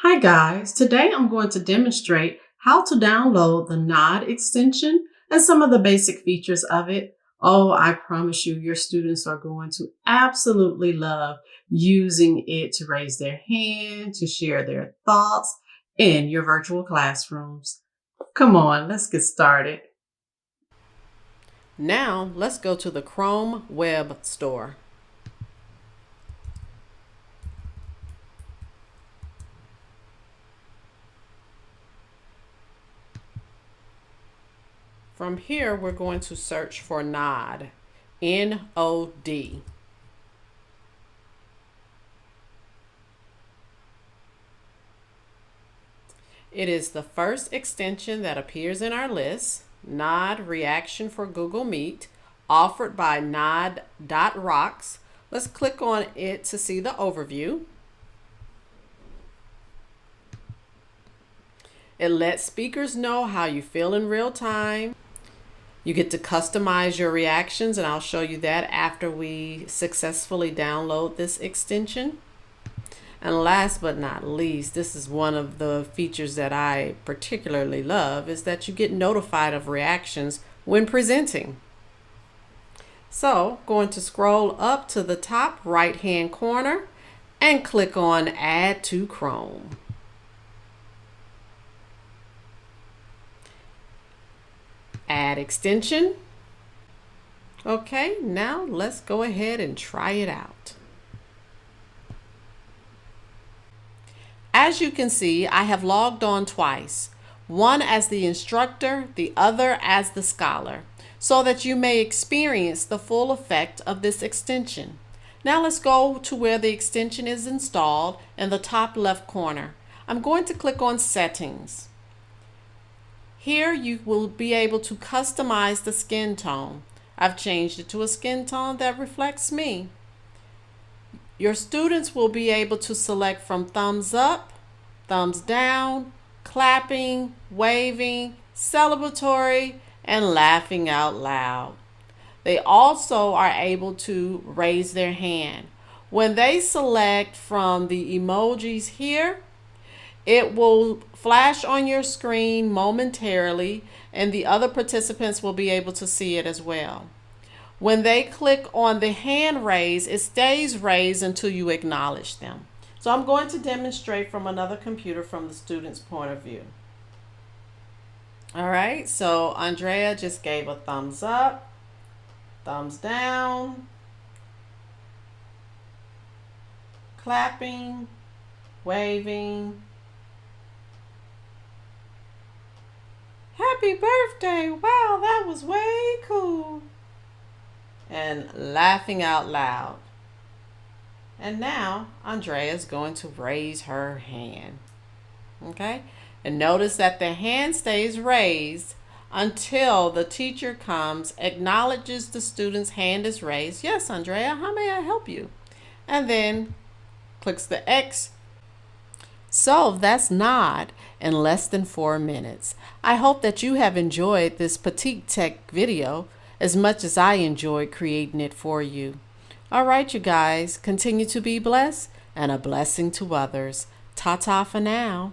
Hi guys, today I'm going to demonstrate how to download the Nod extension and some of the basic features of it. Oh, I promise you, your students are going to absolutely love using it to raise their hand, to share their thoughts in your virtual classrooms. Come on, let's get started. Now let's go to the Chrome Web Store. From here, we're going to search for Nod, N-O-D. It is the first extension that appears in our list, Nod Reaction for Google Meet, offered by Nod.rocks. Let's click on it to see the overview. It lets speakers know how you feel in real time. You get to customize your reactions, and I'll show you that after we successfully download this extension. And last but not least, this is one of the features that I particularly love, is that you get notified of reactions when presenting. So, going to scroll up to the top right-hand corner and click on Add to Chrome. Add extension. Okay, now let's go ahead and try it out. As you can see, I have logged on twice, one as the instructor, the other as the scholar, so that you may experience the full effect of this extension. Now let's go to where the extension is installed in the top left corner. I'm going to click on Settings. Here you will be able to customize the skin tone. I've changed it to a skin tone that reflects me. Your students will be able to select from thumbs up, thumbs down, clapping, waving, celebratory, and laughing out loud. They also are able to raise their hand. When they select from the emojis here, it will flash on your screen momentarily, and the other participants will be able to see it as well. When they click on the hand raise, it stays raised until you acknowledge them. So I'm going to demonstrate from another computer from the student's point of view. All right, so Andrea just gave a thumbs up, thumbs down, clapping, waving. Happy birthday! Wow, that was way cool. And laughing out loud. And now Andrea is going to raise her hand. Okay? And notice that the hand stays raised until the teacher comes, acknowledges the student's hand is raised. Yes, Andrea, how may I help you? And then clicks the X. So that's Nod in less than 4 minutes. I hope that you have enjoyed this Petite Tech video as much as I enjoyed creating it for you. All right, you guys, continue to be blessed and a blessing to others. Ta-ta for now.